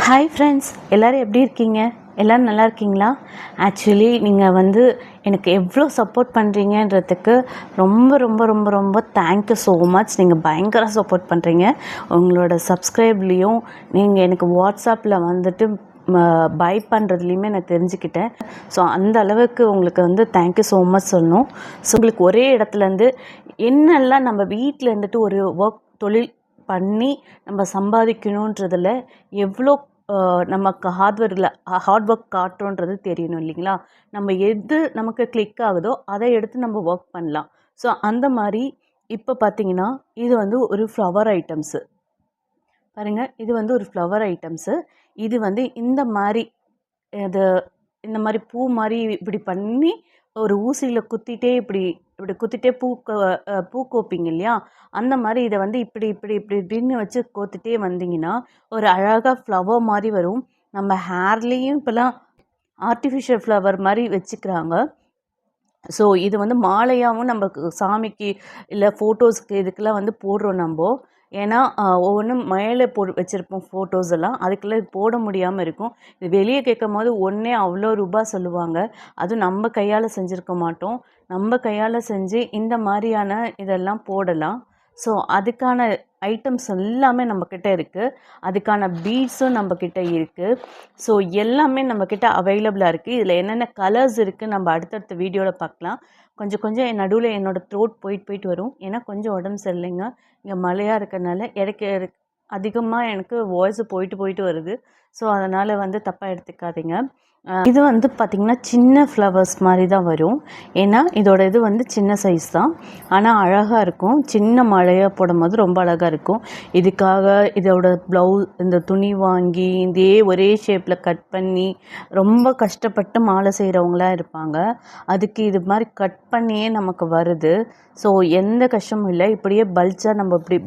Hi friends, எல்லோரும் எப்படி இருக்கீங்க? எல்லோரும் நல்லா இருக்கீங்களா? ஆக்சுவலி நீங்கள் எனக்கு எவ்வளோ சப்போர்ட் பண்ணுறீங்கன்றதுக்கு ரொம்ப ரொம்ப ரொம்ப ரொம்ப தேங்க்யூ ஸோ மச். நீங்கள் பயங்கர சப்போர்ட் பண்ணுறீங்க. உங்களோட சப்ஸ்கிரைப்லேயும் நீங்கள் எனக்கு வாட்ஸ்அப்பில் பை பண்ணுறதுலையுமே நான் தெரிஞ்சுக்கிட்டேன். ஸோ அந்த அளவுக்கு உங்களுக்கு தேங்க்யூ ஸோ மச் சொல்லணும். ஸோ உங்களுக்கு ஒரே இடத்துலேருந்து என்னெல்லாம் நம்ம வீட்டில் இருந்துட்டு ஒரு தொழில் பண்ணி நம்ம சம்பாதிக்கணுன்றதில் எவ்வளோ நமக்கு ஹார்ட் ஒர்க் காட்டுறோன்றது தெரியணும் இல்லைங்களா? நம்ம எது நமக்கு கிளிக் ஆகுதோ அதை எடுத்து நம்ம ஒர்க் பண்ணலாம். ஸோ அந்த மாதிரி இப்போ பார்த்தீங்கன்னா இது ஒரு ஃப்ளவர் ஐட்டம்ஸு பாருங்கள். இது ஒரு ஃப்ளவர் ஐட்டம்ஸு. இது இந்த மாதிரி இது இந்த மாதிரி பூ மாதிரி இப்படி பண்ணி ஒரு ஊசியில் குத்திட்டே இப்படி இப்படி குத்திட்டே பூ கோப்பீங்க இல்லையா? அந்த மாதிரி இதை இப்படி இப்படி இப்படி இப்படின்னு வச்சு கோத்துட்டே வந்தீங்கன்னா ஒரு அழகாக ஃப்ளவர் மாதிரி வரும். நம்ம ஹேர்லேயும் இப்போலாம் ஆர்டிஃபிஷியல் ஃப்ளவர் மாதிரி வச்சுக்கிறாங்க. ஸோ இது மாலையாகவும் நம்ம சாமிக்கு இல்லை ஃபோட்டோஸ்க்கு இதுக்கெல்லாம் போடுறோம் நம்ம. ஏன்னா ஒவ்வொன்றும் மேலே வச்சுருப்போம் ஃபோட்டோஸ் எல்லாம். அதுக்கெல்லாம் இது போட முடியாமல் இருக்கும். இது வெளியே கேட்கும் போது ஒன்றே அவ்வளோ ரூபா சொல்லுவாங்க. அதுவும் நம்ம கையால் செஞ்சுருக்க மாட்டோம். நம்ம கையால் செஞ்சு இந்த மாதிரியான இதெல்லாம் போடலாம். ஸோ அதுக்கான ஐட்டம்ஸ் எல்லாமே நம்மக்கிட்ட இருக்குது. அதுக்கான பீட்ஸும் நம்மக்கிட்ட இருக்குது. ஸோ எல்லாமே நம்மக்கிட்ட அவைலபிளாக இருக்குது. இதில் என்னென்ன கலர்ஸ் இருக்குது நம்ம அடுத்தடுத்த வீடியோவில் பார்க்கலாம். கொஞ்சம் நடுவில் என்னோடய த்ரோட் போயிட்டு வரும். ஏன்னா கொஞ்சம் உடம்பு சரியில்லைங்க. இங்கே மழையாக இருக்கிறதுனால இடைக்கு அதிகமாக எனக்கு வாய்ஸு போயிட்டு வருது. ஸோ அதனால் தப்பாக எடுத்துக்காதீங்க. இது பார்த்திங்கன்னா சின்ன ஃப்ளவர்ஸ் மாதிரி தான் வரும். ஏன்னா இதோட இது சின்ன சைஸ் தான். ஆனால் அழகாக இருக்கும். சின்ன மழையாக போடும்போது ரொம்ப அழகாக இருக்கும். இதுக்காக இதோட இந்த துணி வாங்கி இதே ஒரே ஷேப்பில் கட் பண்ணி ரொம்ப கஷ்டப்பட்டு மாலை செய்கிறவங்களாம் இருப்பாங்க. அதுக்கு இது மாதிரி கட் பண்ணியே நமக்கு வருது. ஸோ எந்த கஷ்டமும் இல்லை. இப்படியே பல்காக நம்ம இப்படி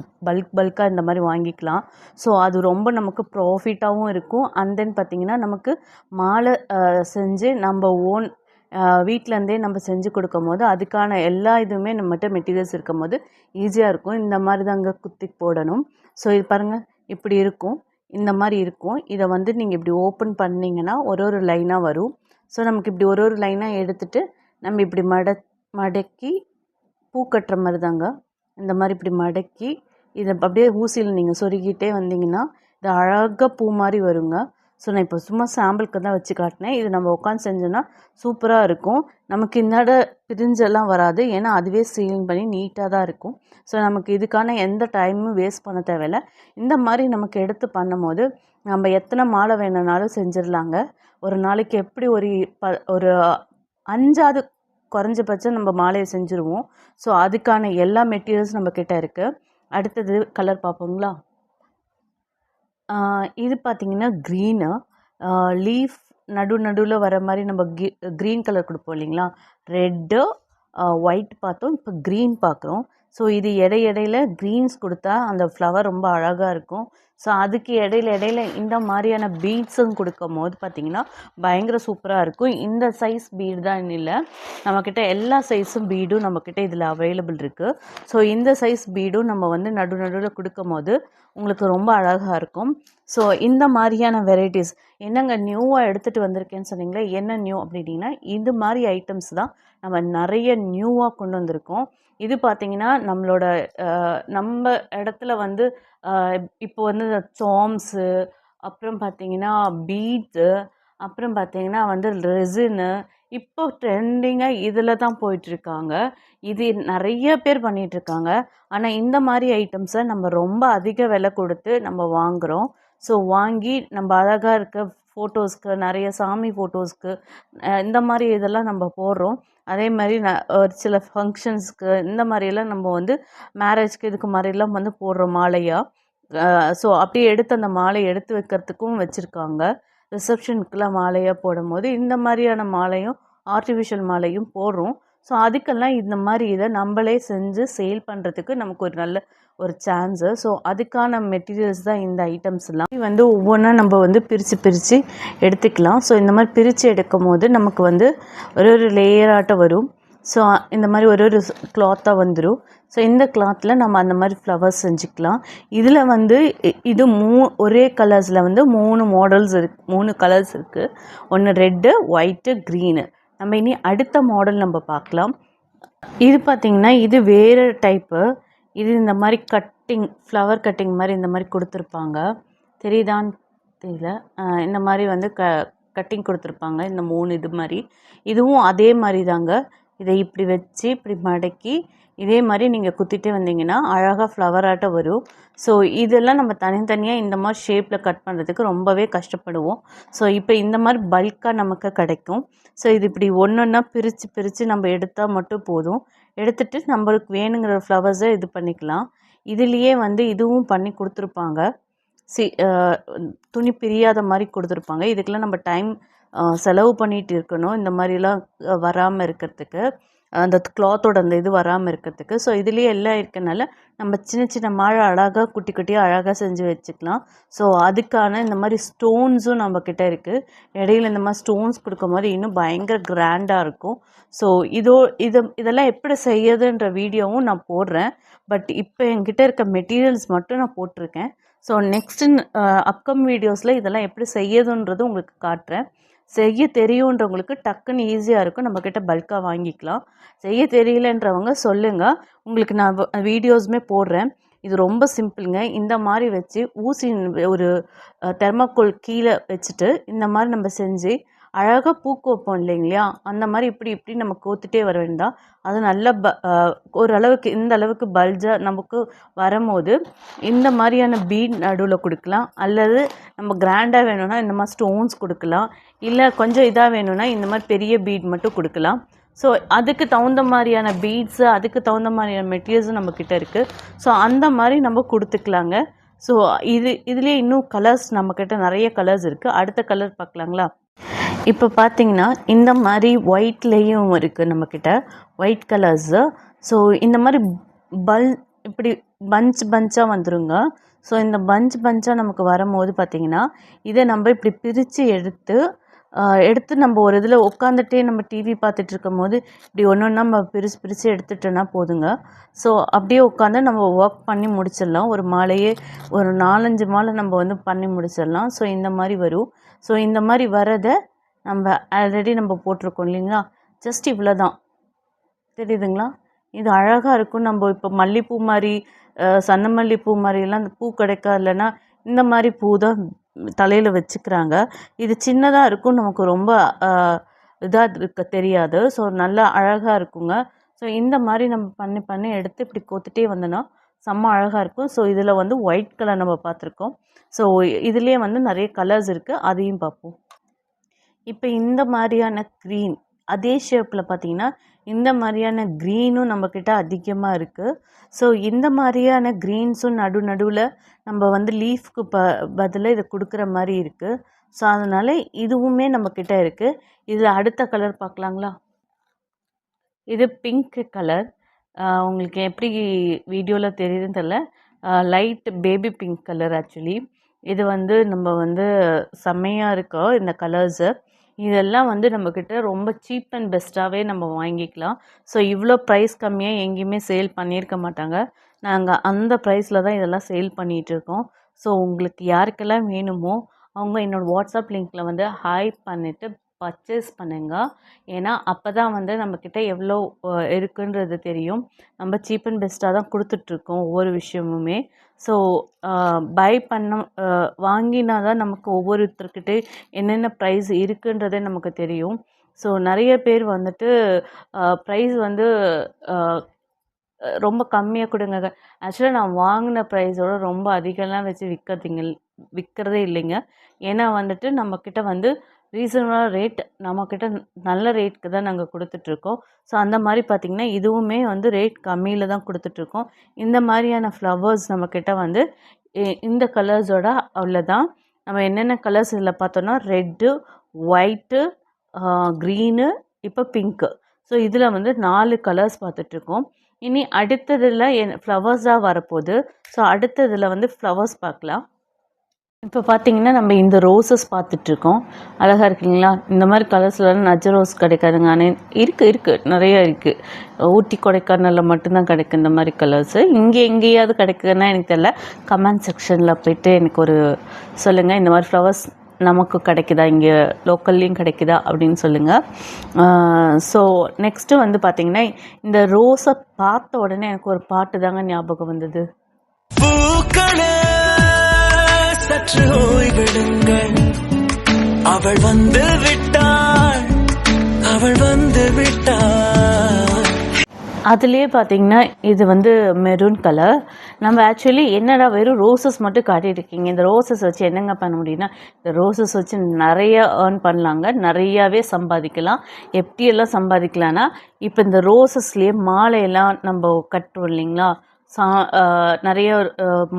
பல்காக இந்த மாதிரி வாங்கிக்கலாம். ஸோ அது ரொம்ப நமக்கு ப்ராஃபிட்டாகவும் இருக்கும். அண்ட் தென் பார்த்திங்கன்னா நமக்கு மாலை செஞ்சு நம்ம ஓன் வீட்டிலேருந்தே நம்ம செஞ்சு கொடுக்கும் போது அதுக்கான எல்லா இதுவுமே நம்மகிட்ட மெட்டீரியல்ஸ் இருக்கும் போது ஈஸியாக இருக்கும். இந்த மாதிரி தாங்க குத்தி போடணும். ஸோ இது பாருங்கள், இப்படி இருக்கும். இந்த மாதிரி இருக்கும். இதை நீங்கள் இப்படி ஓப்பன் பண்ணிங்கன்னா ஒரு லைனாக வரும். ஸோ நமக்கு இப்படி ஒரு லைனாக எடுத்துகிட்டு நம்ம இப்படி மடக்கி பூ கட்டுற மாதிரி தாங்க. இந்த மாதிரி இப்படி மடக்கி இதை அப்படியே ஊசியில் நீங்கள் சொருகிட்டே வந்தீங்கன்னா இது அழகாக பூ மாதிரி வருங்க. ஸோ நான் இப்போ சும்மா சாம்பிளுக்கு தான் வச்சு காட்டினேன். இது நம்ம உட்காந்து செஞ்சோன்னா சூப்பராக இருக்கும். நமக்கு இந்த பிரிஞ்செல்லாம் வராது. ஏன்னா அதுவே சீலிங் பண்ணி நீட்டாக தான் இருக்கும். ஸோ நமக்கு இதுக்கான எந்த டைமும் வேஸ்ட் பண்ண தேவையில்லை. இந்த மாதிரி நமக்கு எடுத்து பண்ணும்போது நம்ம எத்தனை மாலை வேணும்னாலும் செஞ்சிடலாங்க. ஒரு நாளைக்கு எப்படி ஒரு 5 குறைஞ்சபட்சம் நம்ம மாலையை செஞ்சுருவோம். ஸோ அதுக்கான எல்லா மெட்டீரியல்ஸ் நம்மக்கிட்ட இருக்குது. அடுத்தது கலர் பார்ப்போங்களா? இது பார்த்திங்கன்னா க்ரீனு லீஃப் நடுவில் வர மாதிரி நம்ம க்ரீன் கலர் கொடுப்போம் இல்லைங்களா? ரெட்டு ஒயிட் பார்த்தோம். இப்போ க்ரீன் பார்க்குறோம். ஸோ இது இடையில க்ரீன்ஸ் கொடுத்தா அந்த ஃப்ளவர் ரொம்ப அழகாக இருக்கும். ஸோ அதுக்கு இடையில இந்த மாதிரியான பீட்ஸும் கொடுக்கும் போது பார்த்திங்கன்னா பயங்கர சூப்பராக இருக்கும். இந்த சைஸ் பீடு தான் இல்லை, நம்மக்கிட்ட எல்லா சைஸும் பீடும் நம்மக்கிட்ட இதில் அவைலபிள் இருக்குது. ஸோ இந்த சைஸ் பீடும் நம்ம நடுவில் கொடுக்கும் போது உங்களுக்கு ரொம்ப அழகாக இருக்கும். ஸோ இந்த மாதிரியான வெரைட்டிஸ் என்னங்க நியூவாக எடுத்துகிட்டு வந்திருக்கேன்னு சொன்னீங்களே, என்ன நியூ அப்படின்னா இது மாதிரி ஐட்டம்ஸ் தான் நம்ம நிறைய நியூவாக கொண்டு வந்திருக்கோம். இது பார்த்திங்கன்னா நம்ம இடத்துல இப்போ சாம்ஸு, அப்புறம் பார்த்திங்கன்னா பீட்ஸு, அப்புறம் பார்த்திங்கன்னா ரெசினு இப்போ ட்ரெண்டிங்காக இதில் தான் போயிட்டுருக்காங்க. இது நிறைய பேர் பண்ணிகிட்ருக்காங்க. ஆனால் இந்த மாதிரி ஐட்டம்ஸை நம்ம ரொம்ப அதிக விலை கொடுத்து நம்ம வாங்குகிறோம். ஸோ வாங்கி நம்ம அழகாக இருக்க ஃபோட்டோஸ்க்கு, நிறைய சாமி ஃபோட்டோஸ்க்கு இந்த மாதிரி இதெல்லாம் நம்ம போடுறோம். அதே மாதிரி ஒரு சில ஃபங்க்ஷன்ஸ்க்கு இந்த மாதிரியெல்லாம் நம்ம மேரேஜ்க்கு இதுக்கு மாதிரிலாம் போடுறோம் மாலையாக. ஸோ அப்படியே எடுத்து அந்த மாலையை எடுத்து வைக்கிறதுக்கும் வச்சுருக்காங்க. ரிசப்ஷனுக்கெலாம் மாலையாக போடும்போது இந்த மாதிரியான மாலையும் ஆர்டிஃபிஷியல் மாலையும் போடுறோம். ஸோ அதுக்கெல்லாம் இந்த மாதிரி இதை நம்மளே செஞ்சு சேல் பண்ணுறதுக்கு நமக்கு ஒரு நல்ல ஒரு சான்ஸு. ஸோ அதுக்கான மெட்டீரியல்ஸ் தான் இந்த ஐட்டம்ஸ்லாம். ஒவ்வொன்றா நம்ம பிரித்து எடுத்துக்கலாம். ஸோ இந்த மாதிரி பிரித்து எடுக்கும் போது நமக்கு ஒரு லேயராட்டம் வரும். ஸோ இந்த மாதிரி ஒரு ஒரு கிளாத்தாக வந்துடும். ஸோ இந்த கிளாத்தில் நம்ம அந்த மாதிரி ஃப்ளவர்ஸ் செஞ்சுக்கலாம். இதில் வந்து இது ஒரே கலர்ஸில் வந்து 3 மாடல்ஸ் இருக்குது, 3 கலர்ஸ் இருக்குது. ஒன்று ரெட்டு, ஒயிட்டு, க்ரீனு. நம்ம இனி அடுத்த மாடல் நம்ம பார்க்கலாம். இது பார்த்திங்கன்னா இது வேறு டைப்பு. இது இந்த மாதிரி கட்டிங், ஃப்ளவர் கட்டிங் மாதிரி இந்த மாதிரி கொடுத்துருப்பாங்க. தெரியுதான்னு தெரியல. இந்த மாதிரி வந்து கட்டிங் கொடுத்துருப்பாங்க. இந்த 3 இது மாதிரி. இதுவும் அதே மாதிரி தாங்க. இதை இப்படி வச்சு இப்படி மடக்கி இதே மாதிரி நீங்கள் குத்திட்டே வந்தீங்கன்னா அழகாக ஃப்ளவர் ஆட்டம் வரும். ஸோ இதெல்லாம் நம்ம தனித்தனியாக இந்த மாதிரி ஷேப்பில் கட் பண்ணுறதுக்கு ரொம்பவே கஷ்டப்படுவோம். ஸோ இப்போ இந்த மாதிரி பல்காக நமக்கு கிடைக்கும். ஸோ இது இப்படி ஒன்றா பிரித்து நம்ம எடுத்தால் மட்டும் போதும். எடுத்துகிட்டு நம்மளுக்கு வேணுங்கிற ஃப்ளவர்ஸை இது பண்ணிக்கலாம். இதுலேயே வந்து இதுவும் பண்ணி கொடுத்துருப்பாங்க. துணி பிரியாத மாதிரி கொடுத்துருப்பாங்க. இதுக்கெல்லாம் நம்ம டைம் செலவு பண்ணிகிட்டு இருக்கணும், இந்த மாதிரிலாம் வராமல் இருக்கிறதுக்கு, அந்த கிளாத்தோட அந்த இது வராமல் இருக்கிறதுக்கு. ஸோ இதுலேயே எல்லாம் இருக்கனால நம்ம சின்ன சின்ன மாலை அழகாக குட்டி குட்டியாக அழகாக செஞ்சு வச்சுக்கலாம். ஸோ அதுக்கான இந்த மாதிரி ஸ்டோன்ஸும் நம்மக்கிட்ட இருக்குது. இடையில இந்த மாதிரி ஸ்டோன்ஸ் கொடுக்கும் போது இன்னும் பயங்கர கிராண்டாக இருக்கும். ஸோ இதெல்லாம் எப்படி செய்யுதுன்ற வீடியோவும் நான் போடுறேன். பட் இப்போ என்கிட்ட இருக்க மெட்டீரியல்ஸ் மட்டும் நான் போட்டிருக்கேன். ஸோ நெக்ஸ்ட் அப்கமிங் வீடியோஸில் இதெல்லாம் எப்படி செய்யுதுன்றது உங்களுக்கு காட்டுறேன். செய்ய தெரியுன்றவங்களுக்கு டக்குன்னு ஈஸியாக இருக்கும், நம்மக்கிட்ட பல்காக வாங்கிக்கலாம். செய்ய தெரியலன்றவங்க சொல்லுங்கள், உங்களுக்கு நான் வீடியோஸுமே போடுறேன். இது ரொம்ப சிம்பிளுங்க. இந்த மாதிரி வச்சு ஊசி ஒரு தெர்மாக்கோல் கீழே வச்சுட்டு இந்த மாதிரி நம்ம செஞ்சு அழகாக பூக்கு வைப்போம் இல்லைங்களா, அந்த மாதிரி இப்படி நம்ம கோத்துட்டே வர வேண்டாம். அது நல்லா ஓரளவுக்கு இந்த அளவுக்கு பல்ஜாக நமக்கு வரும்போது இந்த மாதிரியான பீட் நடுவில் கொடுக்கலாம். அல்லது நம்ம கிராண்டாக வேணும்னா இந்த மாதிரி ஸ்டோன்ஸ் கொடுக்கலாம். இல்லை கொஞ்சம் இதாக வேணும்னா இந்த மாதிரி பெரிய பீட் மட்டும் கொடுக்கலாம். ஸோ அதுக்கு தகுந்த மாதிரியான பீட்ஸு, அதுக்கு தகுந்த மாதிரியான மெட்டீரியல்ஸும் நம்மக்கிட்ட இருக்குது. ஸோ அந்த மாதிரி நம்ம கொடுத்துக்கலாங்க. ஸோ இதுலேயே இன்னும் கலர்ஸ் நம்மக்கிட்ட நிறைய கலர்ஸ் இருக்குது. அடுத்த கலர் பார்க்கலாங்களா? இப்போ பார்த்தீங்கன்னா இந்த மாதிரி ஒயிட்லேயும் இருக்குது நம்மக்கிட்ட ஒயிட் கலர்ஸு. ஸோ இந்த மாதிரி இப்படி பஞ்சாக வந்துருங்க. ஸோ இந்த பஞ்சாக நமக்கு வரும்போது பார்த்திங்கன்னா இதை நம்ம இப்படி பிரித்து எடுத்து நம்ம ஒரு இதில் உட்காந்துட்டே நம்ம டிவி பார்த்துட்டு இருக்கும் போது இப்படி ஒன்று நம்ம பிரித்து எடுத்துட்டோன்னா போதுங்க. ஸோ அப்படியே உட்காந்து நம்ம ஒர்க் பண்ணி முடிச்சிடலாம். ஒரு மாலையே ஒரு 4-5 மாலை நம்ம வந்து பண்ணி முடிச்சிடலாம். ஸோ இந்த மாதிரி வரும். ஸோ இந்த மாதிரி வரதை நம்ம ஆல்ரெடி நம்ம போட்டிருக்கோம் இல்லைங்களா, ஜஸ்ட் இவ்வளோ தான். தெரியுதுங்களா? இது அழகாக இருக்கும். நம்ம இப்போ மல்லிகைப்பூ மாதிரி, சன்னமல்லிப்பூ மாதிரிலாம் அந்த பூ கிடைக்கா, இல்லைன்னா இந்த மாதிரி பூ தான் தலையில் வச்சுக்கிறாங்க. இது சின்னதாக இருக்கும், நமக்கு ரொம்ப இதாக இருக்க தெரியாது. ஸோ நல்லா அழகாக இருக்குங்க. ஸோ இந்த மாதிரி நம்ம பண்ணி எடுத்து இப்படி கோத்துட்டே வந்தோன்னா செம்ம அழகாக இருக்கும். ஸோ இதில் வந்து ஒயிட் கலர் நம்ம பார்த்துருக்கோம். ஸோ இதுலேயே வந்து நிறைய கலர்ஸ் இருக்குது, அதையும் பார்ப்போம். இப்போ இந்த மாதிரியான க்ரீன் அதே ஷேப்பில் பார்த்திங்கன்னா இந்த மாதிரியான க்ரீனும் நம்மக்கிட்ட அதிகமாக இருக்குது. ஸோ இந்த மாதிரியான க்ரீன்ஸும் நடுவில் நம்ம வந்து லீஃப்க்கு பதிலாக இதை கொடுக்குற மாதிரி இருக்குது. ஸோ அதனால் இதுவுமே நம்மக்கிட்ட இருக்குது. இதில் அடுத்த கலர் பார்க்கலாங்களா? இது பிங்க் கலர். உங்களுக்கு எப்படி வீடியோவில் தெரியுதுன்னு தெரியல, light baby pink colour. Actually இது வந்து நம்ம வந்து செம்மையாக இருக்கோம் இந்த கலர்ஸு. இதெல்லாம் வந்து நம்மக்கிட்ட ரொம்ப சீப் அண்ட் பெஸ்ட்டாகவே நம்ம வாங்கிக்கலாம். ஸோ இவ்வளோ ப்ரைஸ் கம்மியாக எங்கேயுமே சேல் பண்ணியிருக்க மாட்டாங்க. நாங்கள் அந்த ப்ரைஸில் தான் இதெல்லாம் சேல் பண்ணிகிட்ருக்கோம். ஸோ உங்களுக்கு யாருக்கெல்லாம் வேணுமோ அவங்க என்னோடய வாட்ஸ்அப் லிங்க்கில் வந்து ஹாய் பண்ணிவிட்டு பர்ச்சேஸ் பண்ணுங்க. ஏன்னா அப்போ தான் வந்து நம்மக்கிட்ட எவ்வளோ இருக்குன்றது தெரியும். நம்ம சீப் அண்ட் பெஸ்ட்டாக தான் கொடுத்துட்ருக்கோம் ஒவ்வொரு விஷயமுமே. ஸோ பை வாங்கினா தான் நமக்கு ஒவ்வொருத்தர்கிட்ட என்னென்ன ப்ரைஸ் இருக்குன்றதே நமக்கு தெரியும். ஸோ நிறைய பேர் வந்துட்டு ப்ரைஸ் வந்து ரொம்ப கம்மியாக கொடுங்க. ஆக்சுவலாக நான் வாங்கின ப்ரைஸோட ரொம்ப அதிகம்லாம் வச்சு விற்கிறதே இல்லைங்க. ஏன்னா வந்துட்டு நம்மக்கிட்ட வந்து ரீசனபிளான ரேட், நம்மக்கிட்ட நல்ல ரேட்டுக்கு தான் நாங்கள் கொடுத்துட்ருக்கோம். ஸோ அந்த மாதிரி பார்த்திங்கன்னா இதுவுமே வந்து ரேட் கம்மியில் தான் கொடுத்துட்ருக்கோம். இந்த மாதிரியான ஃப்ளவர்ஸ் நம்மக்கிட்ட வந்து இந்த கலர்ஸோட அவ்வளோதான். நம்ம என்னென்ன கலர்ஸ் இதில் பார்த்தோன்னா ரெட்டு, ஒயிட்டு, க்ரீனு, இப்போ பிங்க்கு. ஸோ இதில் வந்து 4 கலர்ஸ் பார்த்துட்ருக்கோம். இனி அடுத்ததில் ஃப்ளவர்ஸாக வரப்போகுது. ஸோ அடுத்ததில் வந்து ஃப்ளவர்ஸ் பார்க்கலாம். இப்போ பார்த்தீங்கன்னா நம்ம இந்த ரோஸஸ் பார்த்துட்ருக்கோம். அழகாக இருக்குங்களா? இந்த மாதிரி கலர்ஸ்லாம் நஜ ரோஸ் கிடைக்காதுங்க. ஆனால் இருக்குது நிறையா இருக்குது. ஊட்டி கொடைக்கானலில் மட்டும்தான் கிடைக்கும் இந்த மாதிரி கலர்ஸு. இங்கே எங்கேயாவது கிடைக்குதுன்னா எனக்கு தெரியல. கமெண்ட் செக்ஷனில் போய்ட்டு எனக்கு ஒரு சொல்லுங்கள், இந்த மாதிரி ஃப்ளவர்ஸ் நமக்கு கிடைக்குதா, இங்கே லோக்கல்லையும் கிடைக்குதா அப்படின்னு சொல்லுங்கள். ஸோ நெக்ஸ்ட்டு வந்து பார்த்திங்கன்னா இந்த ரோஸை பார்த்த உடனே எனக்கு ஒரு பாட்டு தாங்க ஞாபகம் வந்தது. சற்று ஓய்விடுங்கள், அவள் வந்து விட்டாள், அவள் வந்து விட்டாள். அதுலேயே பார்த்தீங்கன்னா இது வந்து மெரூன் கலர். நம்ம ஆக்சுவலி என்னடா வெறும் ரோசஸ் மட்டும் காட்டியிருக்கீங்க, இந்த ரோசஸ் வச்சு என்னங்க பண்ண முடியும்னா, இந்த ரோசஸ் வச்சு நிறைய ஏர்ன் பண்ணலாங்க, நிறையாவே சம்பாதிக்கலாம். எப்படியெல்லாம் சம்பாதிக்கலான்னா, இப்போ இந்த ரோசஸ்லேயே மாலையெல்லாம் நம்ம கட்டுறோம் இல்லைங்களா, நிறைய